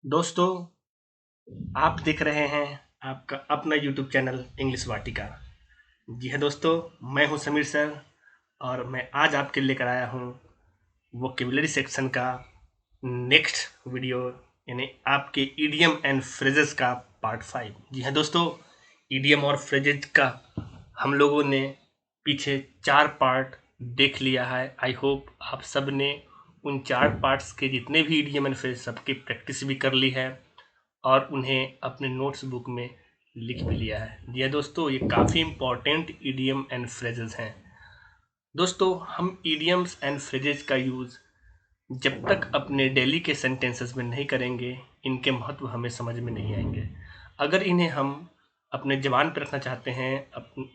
दोस्तों, आप देख रहे हैं आपका अपना यूट्यूब चैनल इंग्लिश वाटिका। जी हाँ दोस्तों, मैं हूं समीर सर और मैं आज आपके लिए लेकर आया हूं वोकेबुलरी सेक्शन का नेक्स्ट वीडियो, यानी आपके ईडियम एंड फ्रेजेस का पार्ट 5। जी हाँ दोस्तों, ईडियम और फ्रेजेस का हम लोगों ने पीछे 4 पार्ट देख लिया है। आई होप आप सब ने उन 4 पार्ट्स के जितने भी ईडियम एंड फ्रेज सबकी प्रैक्टिस भी कर ली है और उन्हें अपने नोट्स बुक में लिख भी लिया है। जी हाँ दोस्तों, ये काफ़ी इंपॉर्टेंट ईडियम एंड फ्रेजेस हैं। दोस्तों, हम ईडियम्स एंड फ्रेजेस का यूज़ जब तक अपने डेली के सेंटेंसेस में नहीं करेंगे, इनके महत्व हमें समझ में नहीं आएंगे। अगर इन्हें हम अपने ज़बान पर रखना चाहते हैं,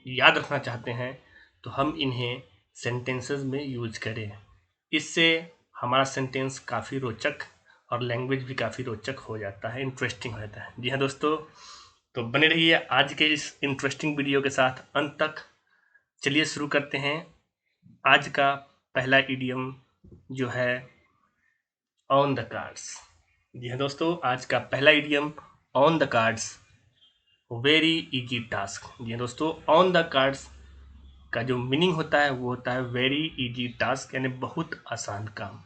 याद रखना चाहते हैं, तो हम इन्हें सेंटेंसेस में यूज करें। इससे हमारा सेंटेंस काफ़ी रोचक और लैंग्वेज भी काफ़ी रोचक हो जाता है, इंटरेस्टिंग हो जाता है। जी हाँ दोस्तों, तो बने रहिए आज के इस इंटरेस्टिंग वीडियो के साथ अंत तक। चलिए शुरू करते हैं। आज का पहला इडियम जो है ऑन द कार्ड्स। जी हाँ दोस्तों, आज का पहला idiom on the cards, very easy task. जी हाँ दोस्तों, ऑन द कार्ड्स का जो मीनिंग होता है वो होता है वेरी इजी टास्क, यानी बहुत आसान काम।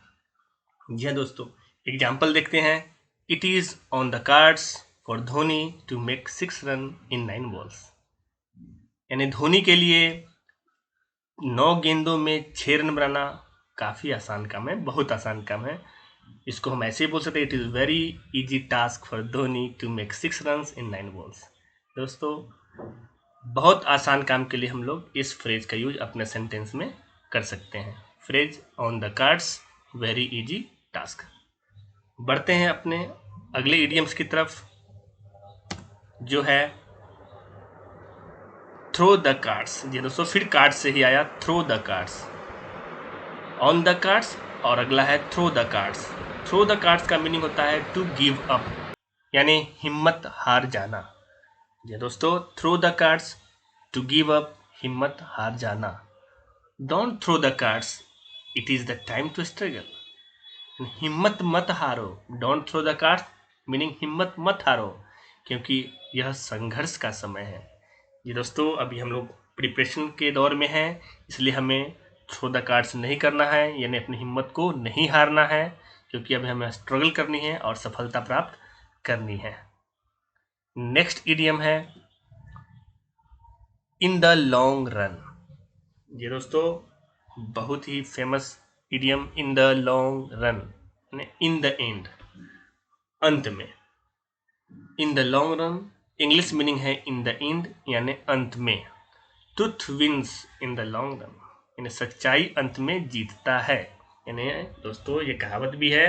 जी हाँ दोस्तों, एग्जाम्पल देखते हैं। It is on the cards for Dhoni to make 6 run in 9 balls, यानी धोनी के लिए 9 गेंदों में 6 रन बनाना काफ़ी आसान काम है, बहुत आसान काम है। इसको हम ऐसे ही बोल सकते हैं, it is very easy task for Dhoni to make 6 run in 9 balls. दोस्तों, बहुत आसान काम के लिए हम लोग इस फ्रेज का यूज अपने सेंटेंस में कर सकते हैं। Phrase on the cards, very easy task. बढ़ते हैं अपने अगले इडियम्स की तरफ, जो है थ्रो द कार्ड्स। जी दोस्तों, फिर कार्ड्स से ही आया throw the cards. On the cards और अगला है throw the cards. Throw the cards का मीनिंग होता है टू गिव अप, यानी हिम्मत हार जाना। जी दोस्तों, throw the cards, to give up, हिम्मत हार जाना। Don't throw the cards, it is the time to struggle. हिम्मत मत हारो। Don't throw the cards meaning हिम्मत मत हारो, क्योंकि यह संघर्ष का समय है। ये दोस्तों, अभी हम लोग प्रिपरेशन के दौर में हैं, इसलिए हमें थ्रो द कार्ड्स नहीं करना है, यानी अपनी हिम्मत को नहीं हारना है, क्योंकि अभी हमें स्ट्रगल करनी है और सफलता प्राप्त करनी है। नेक्स्ट इडियम है इन द लॉन्ग रन। ये दोस्तों, बहुत ही famous idiom, in the long run, in the end, अंत में। In the long run English meaning है इन द एंड, यानी अंत में। Truth wins in the long run, यानी सच्चाई अंत में जीतता है। यानी दोस्तों, ये कहावत भी है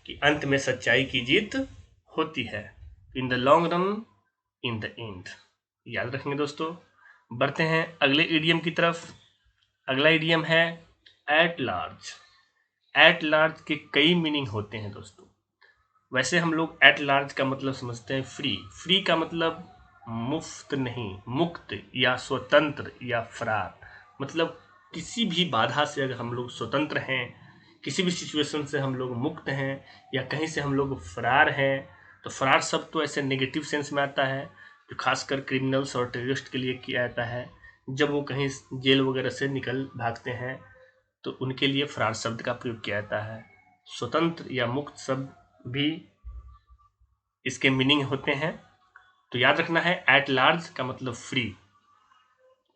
कि अंत में सच्चाई की जीत होती है। In the long run, in the and, याद रखेंगे दोस्तों। बढ़ते हैं अगले इडियम की तरफ। अगला इडियम है एट लार्ज। एट लार्ज के कई मीनिंग होते हैं दोस्तों। वैसे हम लोग एट लार्ज का मतलब समझते हैं फ्री। फ्री का मतलब मुफ्त नहीं, मुक्त या स्वतंत्र या फरार। मतलब किसी भी बाधा से अगर हम लोग स्वतंत्र हैं, किसी भी सिचुएशन से हम लोग मुक्त हैं, या कहीं से हम लोग फरार हैं, तो फरार शब्द तो ऐसे नेगेटिव सेंस में आता है, जो खासकर क्रिमिनल्स और टेररिस्ट के लिए किया जाता है। जब वो कहीं जेल वगैरह से निकल भागते हैं, तो उनके लिए फरार शब्द का प्रयोग किया जाता है। स्वतंत्र या मुक्त शब्द भी इसके मीनिंग होते हैं, तो याद रखना है एट लार्ज का मतलब फ्री।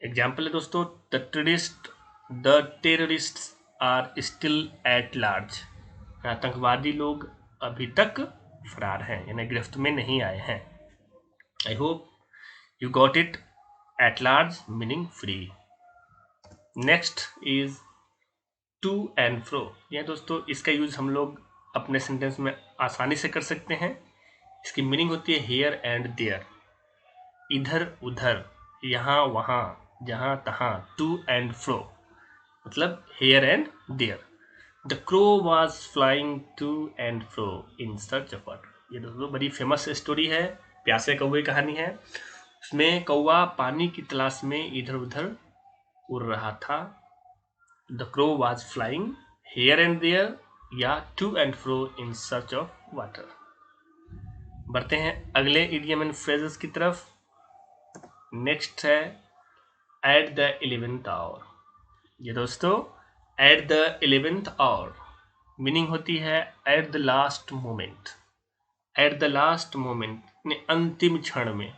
एग्जाम्पल है दोस्तों, the terrorist are still at large. आतंकवादी लोग अभी तक फरार हैं, यानी गिरफ्त में नहीं आए हैं। I hope you got it. At large meaning free. Next is to and fro. यह दोस्तों, इसका यूज हम लोग अपने सेंटेंस में आसानी से कर सकते हैं। इसकी मीनिंग होती है हियर एंड देयर, इधर उधर, यहाँ वहाँ, जहाँ तहाँ। टू एंड फ्रो मतलब here and there. The crow was flying to and fro in search of water. ये दोस्तों बड़ी फेमस स्टोरी है, प्यासे कौवे कहानी है। उसमें कौवा पानी की तलाश में इधर उधर उड़ रहा था। The crow was flying here and there या to and fro in search of water. बढ़ते हैं अगले इडियम एंड फ्रेजेस की तरफ। नेक्स्ट है एट द 11th आवर। ये दोस्तों eight the 11th our meaning होती है at the last moment. At the last moment अंतिम क्षण में।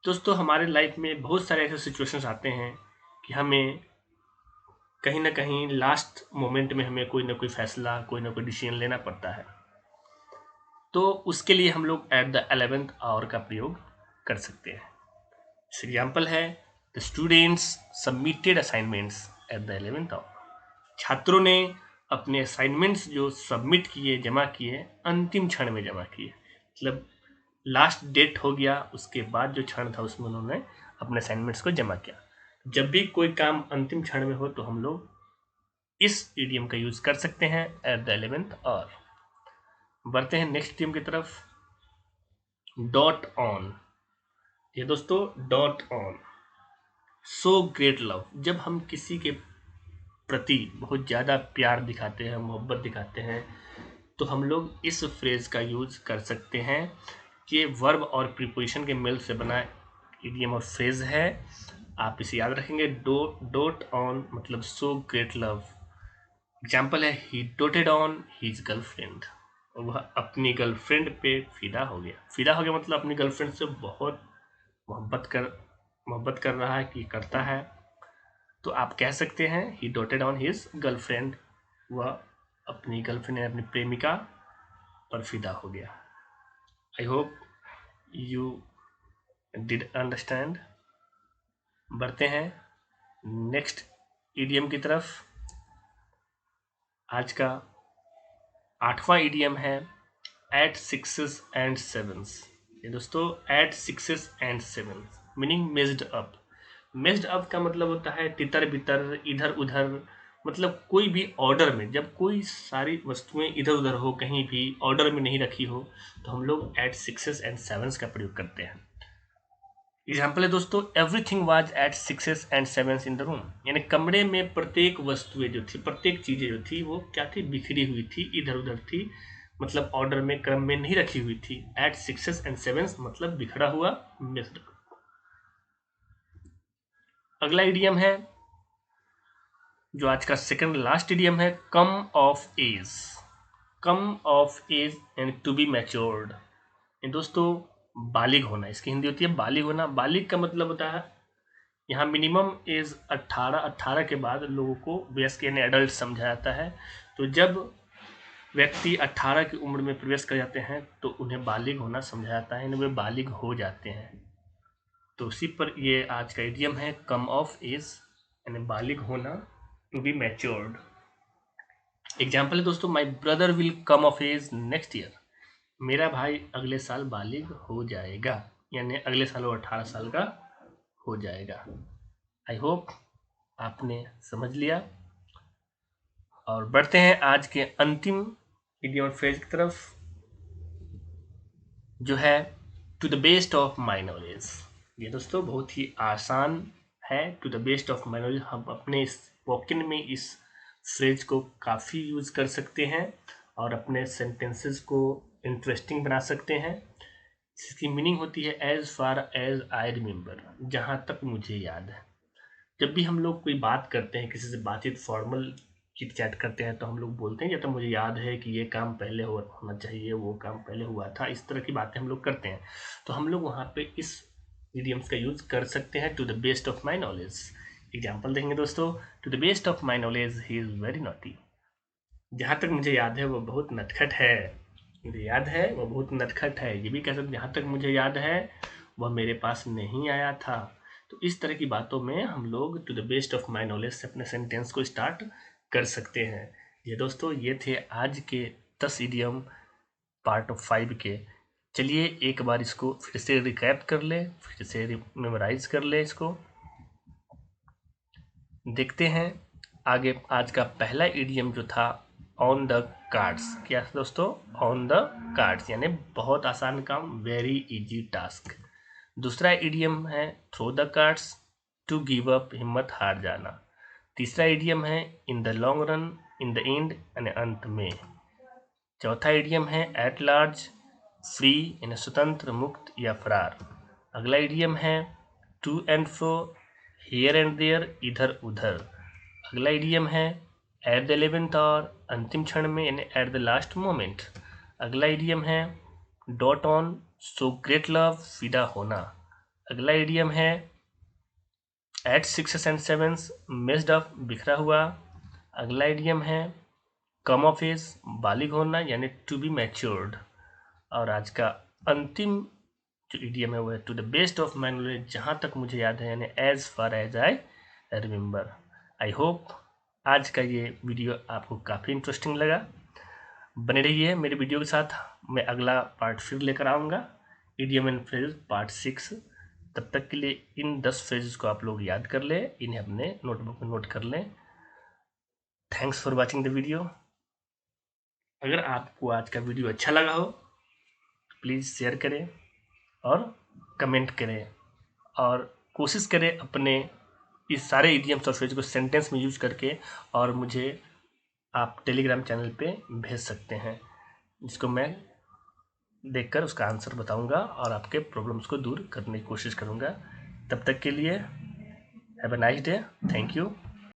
दोस्तों हमारे लाइफ में बहुत सारे ऐसे सिचुएशंस आते हैं कि हमें कहीं ना कहीं लास्ट मोमेंट में हमें कोई ना कोई फैसला, कोई ना कोई डिसीजन लेना पड़ता है। तो उसके लिए हम लोग एट द 11th आवर का प्रयोग कर सकते हैं। एग्जाम्पल है the students submitted assignments at the 11th hour. छात्रों ने अपने असाइनमेंट्स जो सबमिट किए, जमा किए, अंतिम क्षण में जमा किए। मतलब लास्ट डेट हो गया, उसके बाद जो क्षण था उसमें उन्होंने अपने असाइनमेंट्स को जमा किया। जब भी कोई काम अंतिम क्षण में हो तो हम लोग इस इडियम का यूज कर सकते हैं एट द 11th आवर। बढ़ते हैं नेक्स्ट इडियम की तरफ, डॉट ऑन। ये दोस्तों dot on, so great love. जब हम किसी के प्रति बहुत ज़्यादा प्यार दिखाते हैं, मोहब्बत दिखाते हैं, तो हम लोग इस फ्रेज का यूज कर सकते हैं। ये वर्ब और प्रीपोजिशन के मेल से बना इडियम और फ्रेज है। आप इसे याद रखेंगे। डोट ऑन मतलब सो ग्रेट लव। एग्जाम्पल है ही डोटेड ऑन हिज गर्लफ्रेंड। वह अपनी गर्लफ्रेंड पे फिदा हो गया। फिदा हो गया मतलब अपनी गर्लफ्रेंड से बहुत मोहब्बत कर रहा है, कि करता है। तो आप कह सकते हैं ही डोटेड ऑन हिज गर्लफ्रेंड। वह अपनी गर्लफ्रेंड या अपनी प्रेमिका पर फिदा हो गया। I hope you did understand. बढ़ते हैं नेक्स्ट इडियम की तरफ। आज का 8वां इडियम है एट 6s and 7s। ये दोस्तों at 6s and 7s meaning mixed up. Mixed up का मतलब होता है तितर बितर, इधर उधर। मतलब कोई भी ऑर्डर में, जब कोई सारी वस्तुएं इधर उधर हो, कहीं भी ऑर्डर में नहीं रखी हो, तो हम लोग एट 6s and 7s का प्रयोग करते हैं। एग्जाम्पल है दोस्तों everything was at 6s and 7s in the room. यानी कमरे में प्रत्येक वस्तुएं जो थी, प्रत्येक चीजें जो थी, वो क्या थी, बिखरी हुई थी, इधर उधर थी। मतलब ऑर्डर में, क्रम में नहीं रखी हुई थी। एट 6s and 7s मतलब बिखरा हुआ, मिक्स्ड। अगला इडियम है जो आज का सेकंड लास्ट इडियम है, come of age. Come of age and to be matured. दोस्तों बालिग होना, इसकी हिंदी होती है बालिग होना। बालिग का मतलब होता है यहाँ मिनिमम एज 18 के बाद लोगों को वयस्क यानी एडल्ट समझा जाता है। तो जब व्यक्ति 18 की उम्र में प्रवेश कर जाते हैं तो उन्हें बालिग होना समझा जाता है, वे बालिग हो जाते हैं। तो उसी पर ये आज का इडियम है, कम ऑफ एज यानी बालिग होना, टू बी मैच्योर्ड। एग्जाम्पल है दोस्तों my brother will come of age next year. मेरा भाई अगले साल बालिग हो जाएगा, यानी अगले साल वो 18 साल का हो जाएगा। आई होप आपने समझ लिया। और बढ़ते हैं आज के अंतिम इडियम और फ्रेज की तरफ, जो है to the best of my knowledge. ये दोस्तों बहुत ही आसान है। To the best of my knowledge हम अपने स्पोकन में इस फ्रेज को काफ़ी यूज कर सकते हैं और अपने सेंटेंसेस को इंटरेस्टिंग बना सकते हैं। इसकी मीनिंग होती है as far as I remember, जहाँ तक मुझे याद है। जब भी हम लोग कोई बात करते हैं, किसी से बातचीत फॉर्मल चिट चैट करते हैं, तो हम लोग बोलते हैं या तो मुझे याद है कि ये काम पहले होना चाहिए, वो काम पहले हुआ था, इस तरह की बातें हम लोग करते हैं। तो हम लोग वहाँ पे इस इडियम्स का यूज कर सकते हैं, to the best of my knowledge. Example देंगे दोस्तों, to the best of my knowledge he is very naughty. जहाँ तक मुझे याद है वो बहुत नटखट है। मुझे याद है वो बहुत नटखट है। ये भी कह सकते, जहाँ तक मुझे याद है वह मेरे पास नहीं आया था। तो इस तरह की बातों में हम लोग to the best of my knowledge से अपने सेंटेंस को स्टार्ट कर सकते हैं। ये दोस्तों ये थे आज के 10 इडियम पार्ट 5 के। चलिए एक बार इसको फिर से रिकैप कर ले, फिर से मेमोराइज कर ले। इसको देखते हैं आगे। आज का पहला इडियम जो था ऑन द कार्ड्स। क्या दोस्तों, ऑन द कार्ड्स यानी बहुत आसान काम, वेरी इजी टास्क। दूसरा इडियम है throw the cards, to give up, हिम्मत हार जाना। तीसरा इडियम है in the long run, in the end यानी अंत में। चौथा इडियम है एट लार्ज, फ्री यानी स्वतंत्र, मुक्त या फरार। अगला इडियम है to and fro, here and there, इधर उधर। अगला इडियम है एट द 11th आवर, अंतिम क्षण में यानी एट द लास्ट मोमेंट। अगला इडियम है dot on, so great love, फिदा होना। अगला इडियम है एट 6 and 7, मिस्ड अप, बिखरा हुआ। अगला इडियम है कम ऑफ एज, बालिग होना यानी टू बी मैच्योर्ड। और आज का अंतिम जो इडियम है वो है to the best of my knowledge, जहाँ तक मुझे याद है, यानी as far as I remember. I hope आज का ये वीडियो आपको काफ़ी इंटरेस्टिंग लगा। बने रहिए मेरे वीडियो के साथ, मैं अगला पार्ट फिर लेकर आऊँगा, इडियम एंड फ्रेज पार्ट 6। तब तक के लिए इन 10 फ्रेजेस को आप लोग याद कर लें, इन्हें अपने नोटबुक में नोट कर लें। Thanks for watching the video. अगर आपको आज का वीडियो अच्छा लगा हो प्लीज़ शेयर करें और कमेंट करें, और कोशिश करें अपने इस सारे इडियम्स और फ्रेज को सेंटेंस में यूज करके, और मुझे आप टेलीग्राम चैनल पे भेज सकते हैं, जिसको मैं देखकर उसका आंसर बताऊंगा और आपके प्रॉब्लम्स को दूर करने की कोशिश करूंगा। तब तक के लिए have a nice day, thank you.